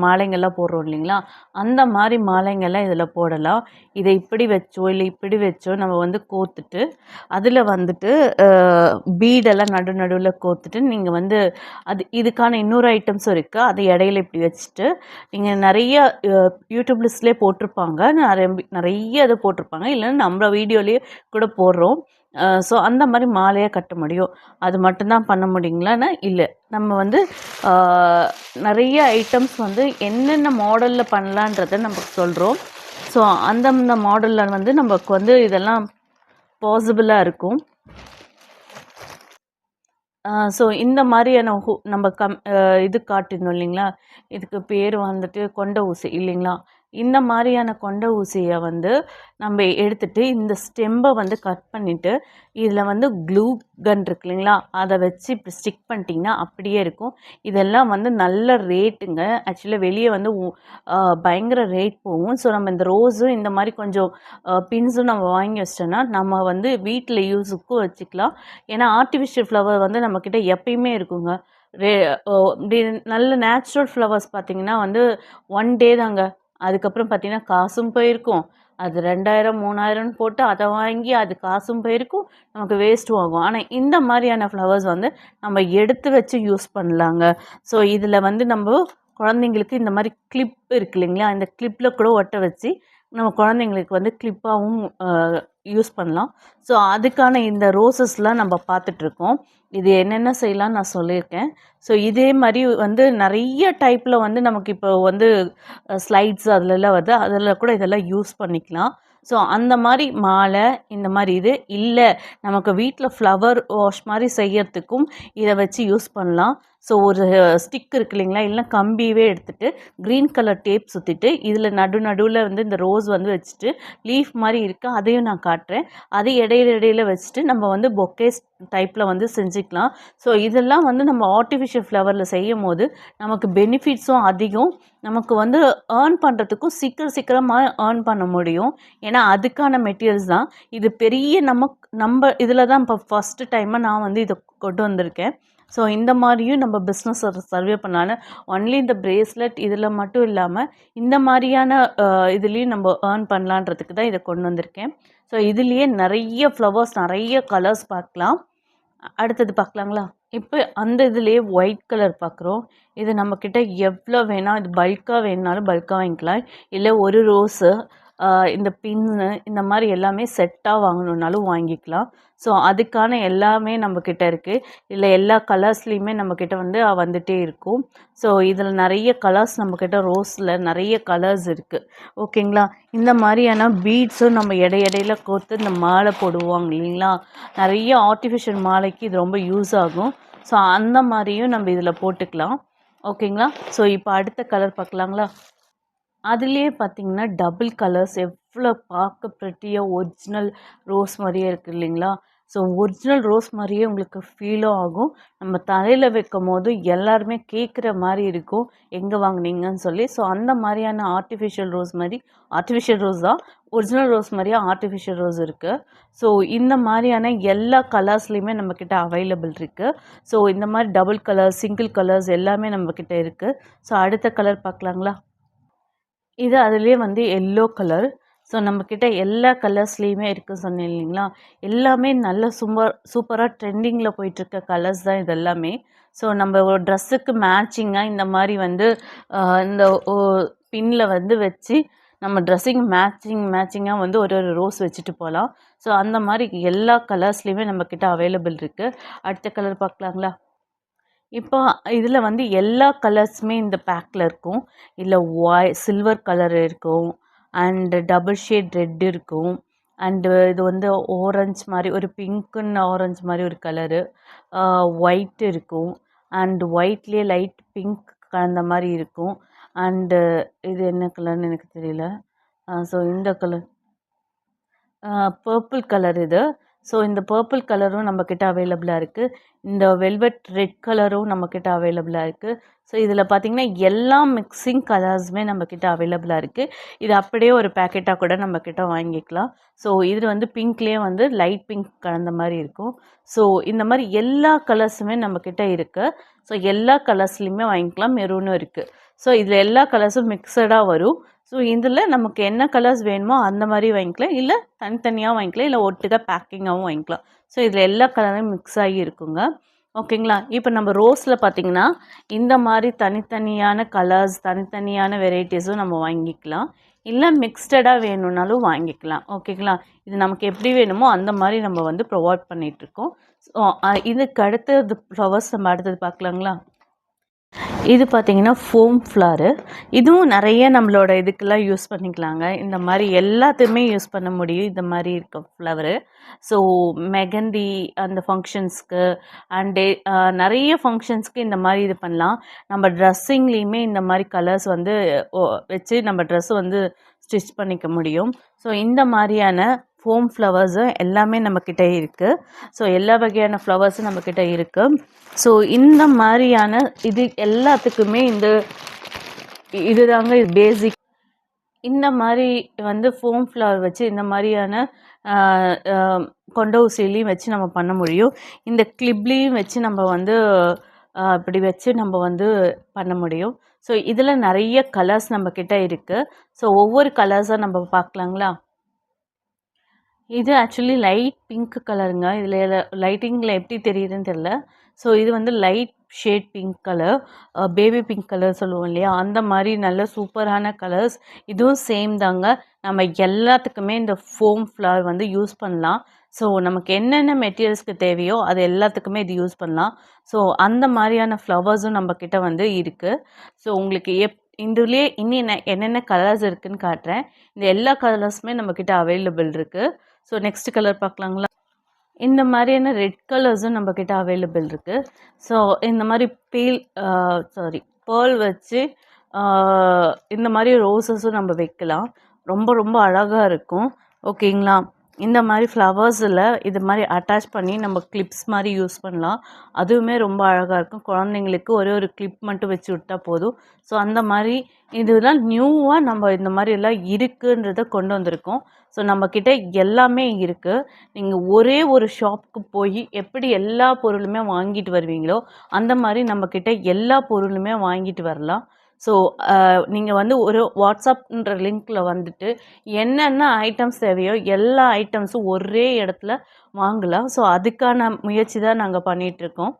மாலைங்கள்லாம் போடுறோம் இல்லைங்களா, அந்த மாதிரி மாலைங்கள்லாம் இதில் போடலாம். இதை இப்படி வச்சோ இல்லை இப்படி வச்சோ நம்ம வந்து கோர்த்துட்டு அதில் வந்துட்டு பீடெல்லாம் நடுவில் கோர்த்துட்டு நீங்கள் வந்து இதுக்கான இன்னொரு ஐட்டம்ஸும் இருக்குது. அதை இடையில இப்படி வச்சுட்டு நீங்கள் நிறைய யூடியூப் லிஸ்ட்லேயே போட்டிருப்பாங்க, நிறைய இது போட்டிருப்பாங்க, இல்லைன்னா நம்ம வீடியோலேயே கூட போடுறோம். ஸோ அந்த மாதிரி மாலையாக கட்ட முடியும். அது மட்டும்தான் பண்ண முடியுங்களான்னா இல்லை, நம்ம வந்து நிறைய ஐட்டம்ஸ் வந்து என்னென்ன மாடலில் பண்ணலான்றதை நம்ம சொல்கிறோம். ஸோ அந்தந்த மாடலில் வந்து நமக்கு வந்து இதெல்லாம் பாசிபிளாக இருக்கும். ஸோ இந்த மாதிரியான நம்ம இது காட்டியிருந்தோம் இல்லைங்களா, இதுக்கு பேர் வந்துட்டு கொண்ட ஊசி இல்லைங்களா, இந்த மாதிரியான கொண்ட ஊசியை வந்து நம்ம எடுத்துகிட்டு இந்த ஸ்டெம்பை வந்து கட் பண்ணிவிட்டு இதில் வந்து க்ளூ கன் இருக்கு இல்லைங்களா, அதை வச்சு இப்படி ஸ்டிக் பண்ணிட்டிங்கன்னா அப்படியே இருக்கும். இதெல்லாம் வந்து நல்ல ரேட்டுங்க. ஆக்சுவலாக வெளியே வந்து பயங்கர ரேட் போகும். ஸோ நம்ம இந்த ரோஸும் இந்த மாதிரி கொஞ்சம் பின்ஸும் நம்ம வாங்கி வச்சிட்டோன்னா நம்ம வந்து வீட்டில் யூஸுக்கும் வச்சுக்கலாம். ஏன்னா ஆர்டிஃபிஷியல் ஃப்ளவர் வந்து நம்மக்கிட்ட எப்பயுமே இருக்குங்க. இப்படி நல்ல நேச்சுரல் ஃப்ளவர்ஸ் பார்த்திங்கன்னா வந்து 1 டே தாங்க. அதுக்கப்புறம் பார்த்திங்கன்னா காசும் போயிருக்கும். அது 2000 3000ன்னு போட்டு அதை வாங்கி அது காசும் போயிருக்கும், நமக்கு வேஸ்ட்டும் ஆகும். ஆனால் இந்த மாதிரியான ஃப்ளவர்ஸ் வந்து நம்ம எடுத்து வச்சு யூஸ் பண்ணலாங்க. ஸோ இதில் வந்து நம்ம குழந்தைங்களுக்கு இந்த மாதிரி கிளிப் இருக்கு இல்லைங்களா, இந்த கிளிப்பில் கூட ஒட்ட வச்சு நம்ம குழந்தைங்களுக்கு வந்து கிளிப்பாகவும் யூஸ் பண்ணலாம். ஸோ அதுக்கான இந்த ரோசஸ்லாம் நம்ம பார்த்துட்ருக்கோம். இது என்னென்ன செய்யலாம்னு நான் சொல்லியிருக்கேன். ஸோ இதே மாதிரி வந்து நிறைய டைப்பில் வந்து நமக்கு இப்போ வந்து ஸ்லைட்ஸ் அதிலெல்லாம் வருது, அதில் கூட இதெல்லாம் யூஸ் பண்ணிக்கலாம். ஸோ அந்த மாதிரி மாலை இந்த மாதிரி இது இல்லை, நமக்கு வீட்டில் ஃப்ளவர் வாஷ் மாதிரி செய்யறதுக்கும் இதை வச்சு யூஸ் பண்ணலாம். ஸோ ஒரு ஸ்டிக் இருக்கு இல்லைங்களா, இல்லைனா கம்பியவே எடுத்துகிட்டு க்ரீன் கலர் டேப் சுற்றிட்டு இதில் நடுவில் வந்து இந்த ரோஸ் வந்து வச்சுட்டு லீஃப் மாதிரி இருக்குது, அதையும் நான் காட்டுறேன். அதை இடையில வச்சுட்டு நம்ம வந்து பொக்கேஸ் டைப்பில் வந்து செஞ்சுக்கலாம். ஸோ இதெல்லாம் வந்து நம்ம ஆர்டிஃபிஷியல் ஃப்ளவரில் செய்யும் போது நமக்கு பெனிஃபிட்ஸும் அதிகம், நமக்கு வந்து ஏர்ன் பண்ணுறதுக்கும் சீக்கிரமாக ஏர்ன் பண்ண முடியும். ஏன்னா அதுக்கான மெட்டீரியல்ஸ் தான் இது. பெரிய நம்ம இதில் தான் இப்போ ஃபஸ்ட்டு டைமாக நான் வந்து இதை கொண்டு வந்திருக்கேன். ஸோ இந்த மாதிரியும் நம்ம பிஸ்னஸ் சர்வே பண்ணாலும் ஒன்லி இந்த ப்ரேஸ்லெட் இதில் மட்டும் இல்லாமல் இந்த மாதிரியான இதுலேயும் நம்ம ஏர்ன் பண்ணலான்றதுக்கு தான் இதை கொண்டு வந்திருக்கேன். ஸோ இதுலேயே நிறைய ஃப்ளவர்ஸ் நிறைய கலர்ஸ் பார்க்கலாம். அடுத்தது பார்க்கலாங்களா? இப்போ அந்த இதுலேயே ஒயிட் கலர் பார்க்குறோம். இது நம்மக்கிட்ட எவ்வளோ வேணால், இது பல்காக வேணுனாலும் பல்காக வாங்கிக்கலாம். இல்லை ஒரு ரோஸு இந்த பின்னு இந்த மாதிரி எல்லாமே செட்டாக வாங்கணுன்னாலும் வாங்கிக்கலாம். ஸோ அதுக்கான எல்லாமே நம்மக்கிட்ட இருக்குது. இல்லை எல்லா கலர்ஸ்லேயுமே நம்மக்கிட்ட வந்து வந்துகிட்டே இருக்கும். ஸோ இதில் நிறைய கலர்ஸ் நம்மக்கிட்ட ரோஸில் நிறைய கலர்ஸ் இருக்குது. ஓகேங்களா? இந்த மாதிரியான பீட்ஸும் நம்ம இடையில கோர்த்து இந்த மாலை போடுவாங்க இல்லைங்களா, நிறைய ஆர்டிஃபிஷியல் மாலைக்கு இது ரொம்ப யூஸ் ஆகும். ஸோ அந்த மாதிரியும் நம்ம இதில் போட்டுக்கலாம். ஓகேங்களா? ஸோ இப்போ அடுத்த கலர் பார்க்கலாங்களா? அதுலேயே பார்த்தீங்கன்னா டபுள் கலர்ஸ் எவ்வளோ பார்க்க ப்ரெட்டியாக ஒரிஜினல் ரோஸ் மாதிரியே இருக்குது இல்லைங்களா. ஸோ ஒரிஜினல் ரோஸ் மாதிரியே உங்களுக்கு ஃபீலும் ஆகும். நம்ம தலையில் வைக்கும் போது எல்லாருமே கேட்குற மாதிரி இருக்கும், எங்கே வாங்கினீங்கன்னு சொல்லி. ஸோ அந்த மாதிரியான ஆர்டிஃபிஷியல் ரோஸ் மாதிரி, ஆர்டிஃபிஷியல் ரோஸ் தான், ஒரிஜினல் ரோஸ் மாதிரியே ஆர்டிஃபிஷியல் ரோஸ் இருக்குது. ஸோ இந்த மாதிரியான எல்லா கலர்ஸ்லேயுமே நம்மக்கிட்ட அவைலபிள் இருக்குது. ஸோ இந்த மாதிரி டபுள் கலர்ஸ், சிங்கிள் கலர்ஸ் எல்லாமே நம்மக்கிட்ட இருக்குது. ஸோ அடுத்த கலர் பார்க்கலாங்களா? இது அதுலேயே வந்து எல்லோ கலர். ஸோ நம்மக்கிட்ட எல்லா கலர்ஸ்லேயுமே இருக்குது சொன்னேன் இல்லைங்களா, எல்லாமே நல்ல சூப்பராக ட்ரெண்டிங்கில் போயிட்டுருக்க கலர்ஸ் தான் இது எல்லாமே. ஸோ நம்ம ஒரு ட்ரெஸ்ஸுக்கு மேட்சிங்காக இந்த மாதிரி வந்து இந்த பின்னில் வந்து வச்சு நம்ம ட்ரெஸ்ஸிங் மேட்சிங்காக வந்து ஒரு ஒரு ரோஸ் வச்சுட்டு போகலாம். ஸோ அந்த மாதிரி எல்லா கலர்ஸ்லேயுமே நம்மக்கிட்ட அவைலபிள் இருக்குது. அடுத்த கலர் பார்க்கலாங்களா? இப்போ இதில் வந்து எல்லா கலர்ஸுமே இந்த பேக்கில் இருக்கும். இதில் சில்வர் கலர் இருக்கும், அண்டு டபுள் ஷேட் ரெட் இருக்கும், அண்டு இது வந்து ஆரஞ்சு மாதிரி ஒரு பிங்க்குன்னு ஆரஞ்சு மாதிரி ஒரு கலரு, ஒயிட் இருக்கும், அண்டு ஒயிட்லேயே லைட் பிங்க் கலந்த மாதிரி இருக்கும், அண்டு இது என்ன கலர்னு எனக்கு தெரியல. ஸோ இந்த கலர் பர்பிள் கலர் இது. ஸோ இந்த பர்பிள் கலரும் நம்மக்கிட்ட அவைலபிளாக இருக்குது. இந்த வெல்வெட் ரெட் கலரும் நம்மக்கிட்ட அவைலபிளாக இருக்குது. ஸோ இதில் பார்த்திங்கன்னா எல்லா மிக்சிங் கலர்ஸுமே நம்மக்கிட்ட அவைலபிளாக இருக்குது. இது அப்படியே ஒரு பேக்கெட்டாக கூட நம்மக்கிட்ட வாங்கிக்கலாம். ஸோ இது வந்து பிங்க்லேயே வந்து லைட் பிங்க் கலந்த மாதிரி இருக்கும். ஸோ இந்த மாதிரி எல்லா கலர்ஸுமே நம்மக்கிட்ட இருக்குது. ஸோ எல்லா கலர்ஸ்லேயுமே வாங்கிக்கலாம். மெரூனும் இருக்குது. ஸோ இதில் எல்லா கலர்ஸும் மிக்சடாக வரும். ஸோ இதில் நமக்கு என்ன கலர்ஸ் வேணுமோ அந்த மாதிரி வாங்கிக்கலாம், இல்லை தனித்தனியாக வாங்கிக்கலாம், இல்லை ஒட்டுக்கா பேக்கிங்காகவும் வாங்கிக்கலாம். ஸோ இதில் எல்லா கலரும் மிக்ஸ் ஆகி இருக்குங்க. ஓகேங்களா? இப்போ நம்ம ரோஸில் பார்த்திங்கன்னா இந்த மாதிரி தனித்தனியான கலர்ஸ் தனித்தனியான வெரைட்டிஸும் நம்ம வாங்கிக்கலாம், இல்லை மிக்ஸ்டடாக வேணும்னாலும் வாங்கிக்கலாம். ஓகேங்களா? இது நமக்கு எப்படி வேணுமோ அந்த மாதிரி நம்ம வந்து ப்ரொவைட் பண்ணிகிட்ருக்கோம். ஸோ இதுக்கு அடுத்தது ஃப்ளவர்ஸ் நம்ம அடுத்தது பார்க்கலாங்களா? இது பார்த்திங்கன்னா ஃபோம் ஃப்ளாரு. இதுவும் நிறைய நம்மளோட இதுக்கெல்லாம் யூஸ் பண்ணிக்கலாங்க. இந்த மாதிரி எல்லாத்தையுமே யூஸ் பண்ண முடியும் இந்த மாதிரி இருக்க ஃப்ளவரு. ஸோ மெகந்தி அந்த ஃபங்க்ஷன்ஸ்க்கு அண்டு நிறைய ஃபங்க்ஷன்ஸ்க்கு இந்த மாதிரி இது பண்ணலாம். நம்ம ட்ரெஸ்ஸிங்லேயுமே இந்த மாதிரி கலர்ஸ் வந்து வச்சு நம்ம ட்ரெஸ்ஸு வந்து ஸ்டிச் பண்ணிக்க முடியும். ஸோ இந்த மாதிரியான ஃபோம் ஃப்ளவர்ஸு எல்லாமே நம்மக்கிட்ட இருக்குது. ஸோ எல்லா வகையான ஃப்ளவர்ஸும் நம்மக்கிட்ட இருக்குது. ஸோ இந்த மாதிரியான இது எல்லாத்துக்குமே இதுதாங்க பேசிக். இந்த மாதிரி வந்து ஃபோம் ஃப்ளவர் வச்சு இந்த மாதிரியான கொண்ட ஊசிலையும் வச்சு நம்ம பண்ண முடியும். இந்த கிளிப்லேயும் வச்சு நம்ம வந்து இப்படி வச்சு நம்ம வந்து பண்ண முடியும். ஸோ இதில் நிறைய கலர்ஸ் நம்மக்கிட்ட இருக்குது. ஸோ ஒவ்வொரு கலர்ஸாக நம்ம பார்க்கலாங்களா? இது ஆக்சுவலி லைட் பிங்க் கலருங்க. இதில் லைட்டிங்கில் எப்படி தெரியுதுன்னு தெரில. ஸோ இது வந்து light shade pink colour, baby pink colour சொல்லுவோம் இல்லையா, அந்த மாதிரி நல்ல சூப்பரான கலர்ஸ். இதுவும் சேம் தாங்க. நம்ம எல்லாத்துக்குமே இந்த ஃபோம் ஃப்ளவர் வந்து யூஸ் பண்ணலாம். ஸோ நமக்கு என்னென்ன மெட்டீரியல்ஸ்க்கு தேவையோ அது எல்லாத்துக்குமே இது யூஸ் பண்ணலாம். ஸோ அந்த மாதிரியான ஃப்ளவர்ஸும் நம்மக்கிட்ட வந்து இருக்குது. ஸோ உங்களுக்கு இதுலேயே இன்னும் என்னென்ன கலர்ஸ் இருக்குதுன்னு காட்டுறேன். இந்த எல்லா கலர்ஸுமே நம்மக்கிட்ட அவைலபிள் இருக்குது. ஸோ நெக்ஸ்ட் கலர் பார்க்கலாங்களா? இந்த மாதிரியான ரெட் கலர்ஸும் நம்மக்கிட்ட அவைலபிள் இருக்குது. ஸோ இந்த மாதிரி பேர்ல் வச்சு இந்த மாதிரி ரோஸஸும் நம்ம வைக்கலாம். ரொம்ப ரொம்ப அழகாக இருக்கும். ஓகேங்களா? இந்த மாதிரி ஃப்ளவர்ஸில் இது மாதிரி அட்டாச் பண்ணி நம்ம கிளிப்ஸ் மாதிரி யூஸ் பண்ணலாம். அதுவுமே ரொம்ப அழகாக இருக்கும். குழந்தைங்களுக்கு ஒரு கிளிப் மட்டும் வச்சு விட்டால் போதும். ஸோ அந்த மாதிரி இதெல்லாம் நியூவாக நம்ம இந்த மாதிரியெல்லாம் இருக்குன்றதை கொண்டு வந்திருக்கோம். ஸோ நம்மக்கிட்ட எல்லாமே இருக்குது. நீங்கள் ஒரே ஒரு ஷாப்புக்கு போய் எப்படி எல்லா பொருளுமே வாங்கிட்டு வருவீங்களோ அந்த மாதிரி நம்மக்கிட்ட எல்லா பொருளுமே வாங்கிட்டு வரலாம். ஸோ நீங்கள் வந்து ஒரு வாட்ஸ்அப்ன்ற லிங்க்கில் வந்துட்டு என்னென்ன ஐட்டம்ஸ் தேவையோ எல்லா ஐட்டம்ஸும் ஒரே இடத்துல வாங்கலாம். ஸோ அதுக்கான முயற்சி தான் நாங்கள் பண்ணிகிட்ருக்கோம்.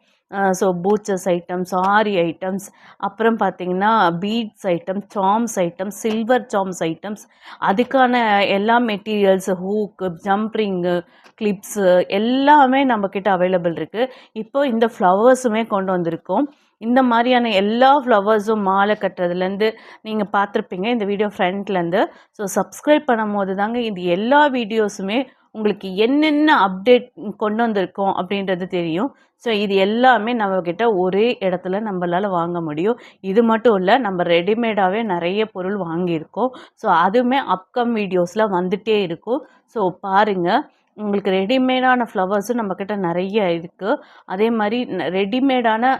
So pouches items, aari items, அப்புறம் பார்த்திங்கன்னா beads items, charms items, silver charms items, அதுக்கான எல்லா மெட்டீரியல்ஸ், ஹூக்கு, ஜம்ப்ரிங்கு, கிளிப்ஸு எல்லாமே நம்மக்கிட்ட அவைலபிள் இருக்குது. இப்போது இந்த ஃப்ளவர்ஸுமே கொண்டு வந்திருக்கோம். இந்த மாதிரியான எல்லா ஃப்ளவர்ஸும் மாலை கட்டுறதுலேருந்து நீங்கள் பார்த்துருப்பீங்க இந்த வீடியோ ஃப்ரண்ட்லேருந்து. ஸோ சப்ஸ்கிரைப் பண்ணும்போது தாங்க இது எல்லா வீடியோஸுமே உங்களுக்கு என்னென்ன அப்டேட் கொண்டு வந்திருக்கோம் அப்படின்றது தெரியும். ஸோ இது எல்லாமே நம்மக்கிட்ட ஒரே இடத்துல நம்மளால் வாங்க முடியும். இது மட்டும் இல்லை, நம்ம ரெடிமேடாகவே நிறைய பொருள் வாங்கியிருக்கோம். ஸோ அதுவுமே அப்கம் வீடியோஸில் வந்துகிட்டே இருக்கும். ஸோ பாருங்கள், உங்களுக்கு ரெடிமேடான ஃப்ளவர்ஸும் நம்மக்கிட்ட நிறைய இருக்குது. அதே மாதிரி ரெடிமேடான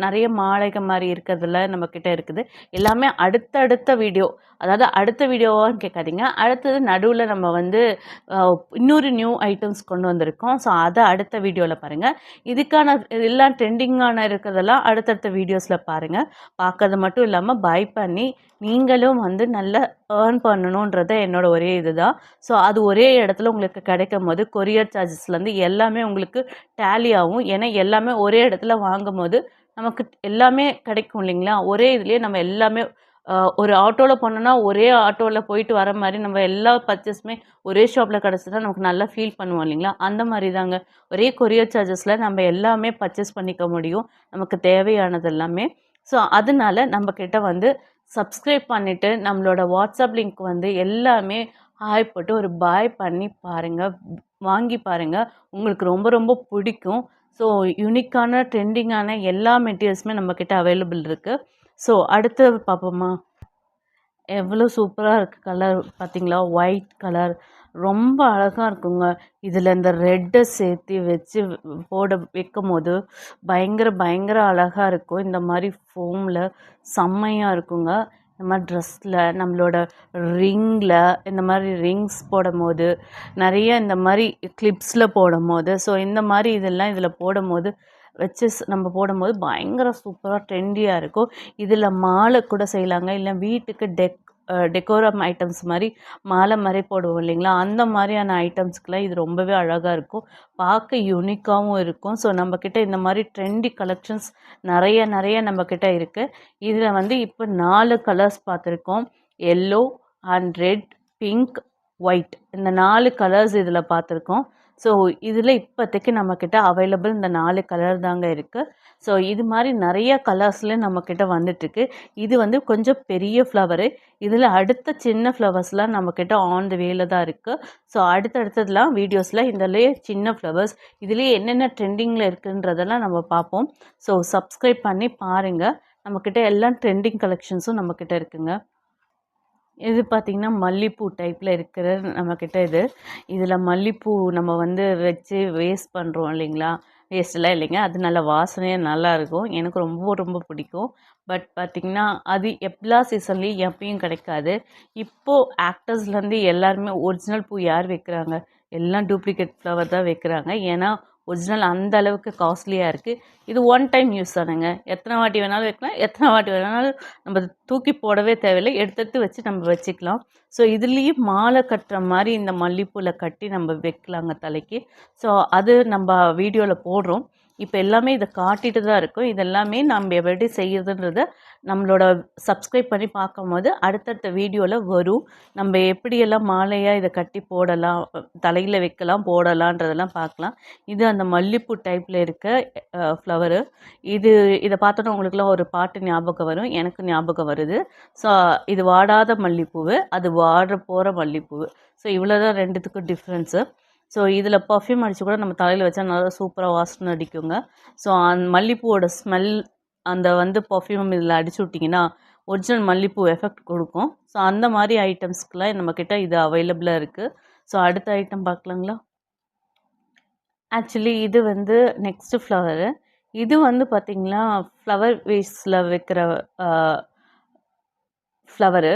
நிறைய மாலைகள் மாதிரி இருக்கிறதுல நம்மக்கிட்ட இருக்குது. எல்லாமே அடுத்தடுத்த வீடியோ, அதாவது அடுத்த வீடியோவான்னு கேட்காதீங்க, அடுத்தது நடுவில் நம்ம வந்து இன்னொரு நியூ ஐட்டம்ஸ் கொண்டு வந்திருக்கோம். ஸோ அதை அடுத்த வீடியோவில் பாருங்கள். இதுக்கான எல்லாம் ட்ரெண்டிங்கான இருக்கிறதெல்லாம் அடுத்தடுத்த வீடியோஸில் பாருங்கள். பார்க்கறது மட்டும் இல்லாமல் பை பண்ணி நீங்களும் வந்து நல்லா ஏர்ன் பண்ணணுன்றது என்னோட ஒரே இதுதான். ஸோ அது ஒரே இடத்துல உங்களுக்கு கிடைக்கும் போது கொரியர் சார்ஜஸ்லேருந்து எல்லாமே உங்களுக்கு டேலி ஆகும். ஏன்னா எல்லாமே ஒரே இடத்துல வாங்கும் போது நமக்கு எல்லாமே கிடைக்கும் இல்லைங்களா? ஒரே இதுலேயே நம்ம எல்லாமே ஒரு ஆட்டோவில் போனோன்னா ஒரே ஆட்டோவில் போயிட்டு வர மாதிரி நம்ம எல்லா பர்ச்சேஸுமே ஒரே ஷாப்பில் கிடச்சிட்டா நமக்கு நல்லா ஃபீல் பண்ணுவோம் இல்லைங்களா? அந்த மாதிரி தாங்க. ஒரே கொரியர் சார்ஜஸில் நம்ம எல்லாமே பர்ச்சேஸ் பண்ணிக்க முடியும், நமக்கு தேவையானது எல்லாமே. ஸோ அதனால நம்மக்கிட்ட வந்து சப்ஸ்கிரைப் பண்ணிவிட்டு நம்மளோட வாட்ஸ்அப் லிங்க் வந்து எல்லாமே ஹாய் போட்டு ஒரு பாய் பண்ணி பாருங்கள், வாங்கி பாருங்கள். உங்களுக்கு ரொம்ப ரொம்ப பிடிக்கும். ஸோ யூனிக்கான ட்ரெண்டிங்கான எல்லா மெட்டீரியல்ஸுமே நம்மக்கிட்ட அவைலபிள் இருக்குது. ஸோ அடுத்து பார்ப்போமா? எவ்வளோ சூப்பராக இருக்குது கலர் பார்த்தீங்களா? ஒயிட் கலர் ரொம்ப அழகாக இருக்குங்க. இதில் இந்த ரெட்டை சேர்த்து வச்சு வைக்கும்போது பயங்கர அழகாக இருக்கும். இந்த மாதிரி ஃபோமில் செம்மையாக இருக்குங்க. இந்த மாதிரி ட்ரெஸ்ஸில் நம்மளோட ரிங்கில் இந்த மாதிரி ரிங்ஸ் போடும்போது, நிறைய இந்த மாதிரி கிளிப்ஸில் போடும்போது, ஸோ இந்த மாதிரி இதெல்லாம் இதில் போடும்போது வச்சு நம்ம போடும்போது பயங்கர சூப்பராக ட்ரெண்டியாக இருக்கும். இதில் மாலை கூட செய்யலாங்க. இல்லை வீட்டுக்கு டெக்கோரம் ஐட்டம்ஸ் மாதிரி மாலை மாதிரி போடுவோம் இல்லைங்களா? அந்த மாதிரியான ஐட்டம்ஸ்க்கெலாம் இது ரொம்பவே அழகாக இருக்கும். பார்க்க யூனிக்காகவும் இருக்கும். ஸோ நம்மக்கிட்ட இந்த மாதிரி ட்ரெண்டி கலெக்ஷன்ஸ் நிறைய நம்மக்கிட்ட இருக்குது. இதில் வந்து இப்போ 4 கலர்ஸ் பார்த்துருக்கோம். Yellow and red, pink, white இந்த 4 கலர்ஸ் இதில் பார்த்துருக்கோம். ஸோ இதில் இப்போதைக்கு நம்மக்கிட்ட அவைலபிள் இந்த 4 கலர் தாங்க இருக்குது. ஸோ இது மாதிரி நிறைய கலர்ஸில் நம்மக்கிட்ட வந்துட்டுருக்கு. இது வந்து கொஞ்சம் பெரிய ஃப்ளவரு. இதில் அடுத்த சின்ன ஃப்ளவர்ஸ்லாம் நம்மக்கிட்ட ஆன் த வேல தான் இருக்குது. ஸோ அடுத்தடுத்ததுலாம் வீடியோஸில் இதிலே சின்ன ஃப்ளவர்ஸ் இதுலேயே என்னென்ன ட்ரெண்டிங்கில் இருக்குன்றதெல்லாம் நம்ம பார்ப்போம். ஸோ சப்ஸ்கிரைப் பண்ணி பாருங்கள். நம்மக்கிட்ட எல்லா ட்ரெண்டிங் கலெக்ஷன்ஸும் நம்மக்கிட்ட இருக்குங்க. இது பார்த்திங்கன்னா மல்லிப்பூ டைப்பில் இருக்கிற நம்மக்கிட்ட இதில் மல்லிப்பூ நம்ம வந்து வச்சு வேஸ்ட் பண்ணுறோம் இல்லைங்களா? வேஸ்ட்டெல்லாம் இல்லைங்க, அது நல்ல வாசனையாக நல்லாயிருக்கும். எனக்கு ரொம்ப பிடிக்கும். பட் பார்த்திங்கன்னா அது எல்லா சீசன்லேயும் எப்பயும் கிடைக்காது. இப்போது ஆக்டர்ஸ்லேருந்து எல்லாருமே ஒரிஜினல் பூ யார் வைக்கிறாங்க? எல்லாம் டூப்ளிகேட் ஃப்ளவர் தான் வைக்கிறாங்க. ஏன்னா ஒரிஜினல் அந்த அளவுக்கு காஸ்ட்லியாக இருக்குது. இது ஒன் டைம் யூஸ் தானுங்க. எத்தனை வாட்டி வேணாலும் வைக்கலாம், எத்தனை வாட்டி வேணாலும் நம்ம தூக்கி போடவே தேவையில்லை, எடுத்து வச்சு நம்ம வச்சுக்கலாம். ஸோ இதுலேயும் மாலை கட்டுற மாதிரி இந்த மல்லிப்பூவில் கட்டி நம்ம வைக்கலாங்க தலைக்கு. ஸோ அது நம்ம வீடியோவில் போடுறோம். இப்போ எல்லாமே இதை காட்டிட்டு தான் இருக்கும். இதெல்லாமே நம்ம எப்படி செய்கிறதுன்றத நம்மளோட சப்ஸ்கிரைப் பண்ணி பார்க்கும்போது அடுத்தடுத்த வீடியோவில் வரும். நம்ம எப்படியெல்லாம் மாலையாக இதை கட்டி போடலாம், தலையில் வைக்கலாம், போடலான்றதெல்லாம் பார்க்கலாம். இது அந்த மல்லிப்பூ டைப்பில் இருக்க ஃப்ளவரு. இதை பார்த்தோன்னா உங்களுக்குலாம் ஒரு பாட்டு ஞாபகம் வரும், எனக்கு ஞாபகம் வருது. ஸோ இது வாடாத மல்லிப்பூவு, அது வாட போகிற மல்லிப்பூவு. ஸோ இவ்வளோ தான் ரெண்டுத்துக்கும் டிஃப்ரென்ஸு. ஸோ இதில் பர்ஃப்யூம் அடித்து கூட நம்ம தலையில் வச்சா நல்லா சூப்பராக வாசனை அடிக்குங்க. ஸோ அந்த மல்லிப்பூவோட ஸ்மெல் அந்த வந்து பர்ஃப்யூம் இதில் அடிச்சு விட்டிங்கன்னா ஒரிஜினல் மல்லிப்பூ எஃபெக்ட் கொடுக்கும். ஸோ அந்த மாதிரி ஐட்டம்ஸ்க்கெலாம் நம்மக்கிட்ட இது அவைலபிளாக இருக்குது. ஸோ அடுத்த ஐட்டம் பார்க்கலாங்களா? ஆக்சுவலி இது வந்து நெக்ஸ்ட்டு ஃப்ளவரு. இது வந்து பார்த்திங்கன்னா ஃப்ளவர் வேஸில் வைக்கிற ஃப்ளவரு.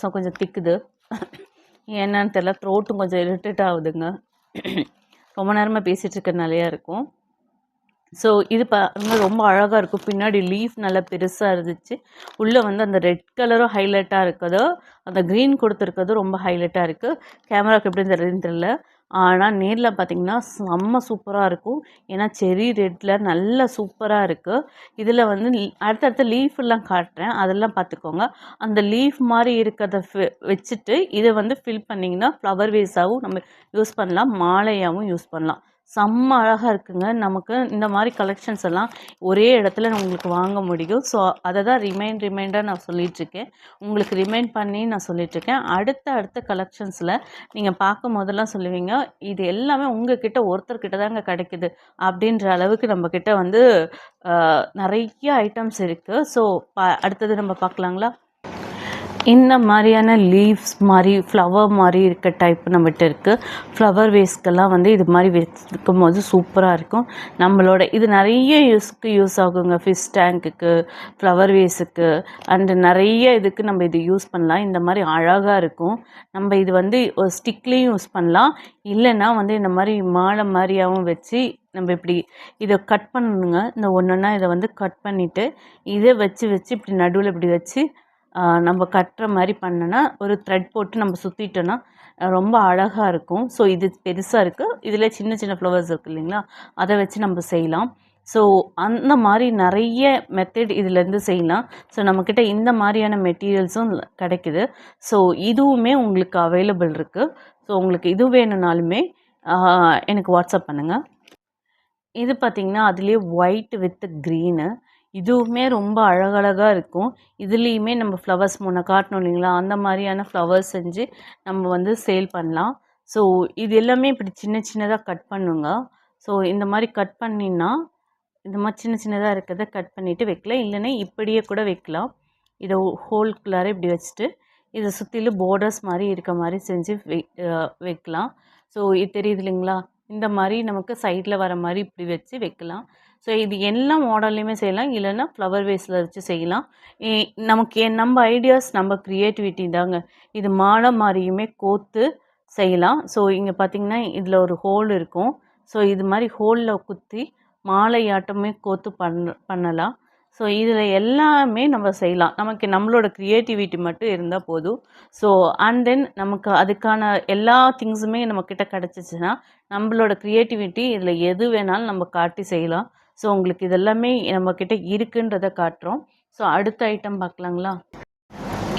ஸோ கொஞ்சம் திக்குது, என்னன்னு தெரியல. த்ரோட்டும் கொஞ்சம் இரிட்டேட் ஆகுதுங்க. ரொம்ப நேரமாக பேசிகிட்டு இருக்கிறனாலையா இருக்கும். ஸோ இது பாருங்க ரொம்ப அழகாக இருக்கும். பின்னாடி லீஃப் நல்லா பெருசாக இருந்துச்சு. உள்ளே வந்து அந்த ரெட் கலரும் ஹைலைட்டாக இருக்குதோ, அந்த க்ரீன் கொடுத்துருக்கிறது ரொம்ப ஹைலைட்டாக இருக்குது. கேமராவுக்கு எப்படி தெரியுதுன்னு தெரியல, ஆனால் நேரில் பார்த்திங்கன்னா செம்ம சூப்பராக இருக்கும். ஏன்னா செரி ரெட்டில் நல்லா சூப்பராக இருக்குது. இதில் வந்து அடுத்தடுத்த லீஃபெல்லாம் காட்டுறேன், அதெல்லாம் பார்த்துக்கோங்க. அந்த லீஃப் மாதிரி இருக்கிறத வச்சுட்டு இதை வந்து ஃபில் பண்ணிங்கன்னா ஃப்ளவர் வேஸாகவும் நம்ம யூஸ் பண்ணலாம், மாலையாகவும் யூஸ் பண்ணலாம். செம்ம அழகாக இருக்குங்க. நமக்கு இந்த மாதிரி கலெக்ஷன்ஸ் எல்லாம் ஒரே இடத்துல உங்களுக்கு வாங்க முடியும். ஸோ அதை தான் ரிமைண்டாக நான் சொல்லிகிட்ருக்கேன், உங்களுக்கு ரிமைண்ட் பண்ணி நான் சொல்லிகிட்ருக்கேன். அடுத்த கலெக்ஷன்ஸில் நீங்கள் பார்க்கும் போதெல்லாம் சொல்லுவீங்க, இது எல்லாமே உங்ககிட்ட ஒருத்தர்கிட்ட தாங்க கிடைக்குது அப்படின்ற அளவுக்கு நம்மக்கிட்ட வந்து நிறைய ஐட்டம்ஸ் இருக்குது. ஸோ அடுத்தது நம்ம பார்க்கலாங்களா? இந்த மாதிரியான லீவ்ஸ் மாதிரி ஃப்ளவர் மாதிரி இருக்க டைப் நம்மகிட்ட இருக்குது. ஃப்ளவர் வேஸ்க்கெல்லாம் வந்து இது மாதிரி வைக்கும் போது சூப்பராக இருக்கும். நம்மளோட இது நிறைய யூஸ் ஆகுங்க. ஃபிஷ் டேங்க்குக்கு, ஃப்ளவர் வேஸுக்கு அண்டு நிறைய இதுக்கு நம்ம இது யூஸ் பண்ணலாம். இந்த மாதிரி அழகாக இருக்கும். நம்ம இது வந்து ஒரு ஸ்டிக்லேயும் யூஸ் பண்ணலாம், இல்லைன்னா வந்து இந்த மாதிரி மாலை மாதிரியாகவும் வச்சு நம்ம இப்படி இதை கட் பண்ணணுங்க. இந்த ஒன்றுன்னா இதை வந்து கட் பண்ணிவிட்டு இதை வச்சு இப்படி நடுவில் இப்படி வச்சு நம்ம கட்டுற மாதிரி பண்ணோன்னா ஒரு த்ரெட் போட்டு நம்ம சுற்றிட்டோன்னா ரொம்ப அழகாக இருக்கும். ஸோ இது பெருசாக இருக்குது. இதில் சின்ன ஃப்ளவர்ஸ் இருக்குது இல்லைங்களா, அதை வச்சு நம்ம செய்யலாம். ஸோ அந்த மாதிரி நிறைய மெத்தட் இதுலேருந்து செய்யலாம். ஸோ நம்மக்கிட்ட இந்த மாதிரியான மெட்டீரியல்ஸும் கிடைக்குது. ஸோ இதுவுமே உங்களுக்கு அவைலபிள் இருக்குது. ஸோ உங்களுக்கு இது வேணும்னாலுமே எனக்கு வாட்ஸ்அப் பண்ணுங்கள். இது பார்த்திங்கன்னா அதுலேயே ஒயிட் வித் க்ரீனு, இதுவுமே ரொம்ப அழகழகாக இருக்கும். இதுலேயுமே நம்ம ஃப்ளவர்ஸ் முன்ன காட்டணும் இல்லைங்களா, அந்த மாதிரியான ஃப்ளவர்ஸ் செஞ்சு நம்ம வந்து சேல் பண்ணலாம். ஸோ இது எல்லாமே இப்படி சின்ன சின்னதாக கட் பண்ணுங்க. ஸோ இந்த மாதிரி கட் பண்ணினா இந்த மாதிரி சின்ன சின்னதாக இருக்கிறத கட் பண்ணிவிட்டு வைக்கலாம். இல்லைன்னா இப்படியே கூட வைக்கலாம். இதை ஹோல்குள்ளார இப்படி வச்சுட்டு இதை சுற்றிலும் போர்டர்ஸ் மாதிரி இருக்க மாதிரி செஞ்சு வைக்கலாம். ஸோ இது தெரியுது இல்லைங்களா, இந்த மாதிரி நமக்கு சைடில் வர மாதிரி இப்படி வச்சு வைக்கலாம். ஸோ இது எல்லா மாடல்லையுமே செய்யலாம். இல்லைன்னா ஃப்ளவர் வேஸில் வச்சு செய்யலாம். நமக்கு நம்ம ஐடியாஸ் நம்ம க்ரியேட்டிவிட்டி தாங்க. இது மாலை மாதிரியுமே கோர்த்து செய்யலாம். ஸோ இங்கே பார்த்திங்கன்னா இதில் ஒரு ஹோல் இருக்கும். ஸோ இது மாதிரி ஹோலில் குத்தி மாலையாட்டமே கோர்த்து பண்ணலாம். ஸோ இதில் எல்லாமே நம்ம செய்யலாம். நமக்கு நம்மளோட க்ரியேட்டிவிட்டி மட்டும் இருந்தால் போதும். ஸோ அண்ட் தென் நமக்கு அதுக்கான எல்லா திங்ஸுமே நம்மக்கிட்ட கிடச்சிச்சின்னா நம்மளோட க்ரியேட்டிவிட்டி இதில் எது வேணாலும் நம்ம காட்டி செய்யலாம். ஸோ உங்களுக்கு இதெல்லாமே நம்மக்கிட்ட இருக்குன்றதை காட்டுறோம். ஸோ அடுத்த ஐட்டம் பார்க்கலாங்களா.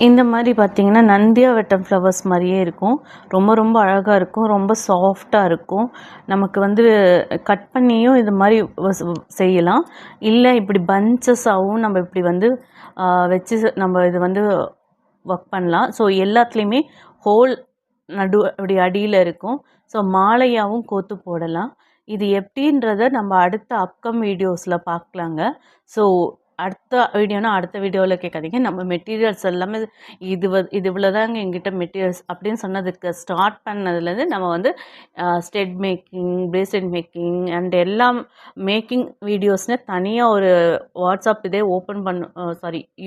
இந்த மாதிரி பார்த்திங்கன்னா நந்தியாவட்டம் ஃப்ளவர்ஸ் மாதிரியே இருக்கும். ரொம்ப ரொம்ப அழகாக இருக்கும். ரொம்ப சாஃப்டாக இருக்கும். நமக்கு வந்து கட் பண்ணியும் இது மாதிரி செய்யலாம். இல்லை இப்படி பஞ்சஸாகவும் நம்ம இப்படி வந்து வச்சு நம்ம இது வந்து ஒர்க் பண்ணலாம். ஸோ எல்லாத்துலேயுமே ஹோல் அப்படி அடியில் இருக்கும். ஸோ மாலையாகவும் கோர்த்து போடலாம். இது எப்படின்றத நம்ம அடுத்த அப்கம் வீடியோஸில் பார்க்கலாங்க. ஸோ அடுத்த வீடியோனா அடுத்த வீடியோவில் கேட்காதீங்க. நம்ம மெட்டீரியல்ஸ் எல்லாமே இது இவ்வளோதாங்க எங்கிட்ட மெட்டீரியல்ஸ் அப்படின்னு சொன்னதுக்கு ஸ்டார்ட் பண்ணதுலேருந்து நம்ம வந்து stud making, bracelet making and எல்லாம் மேக்கிங் வீடியோஸ்னு தனியாக ஒரு வாட்ஸ்அப் இதே ஓப்பன்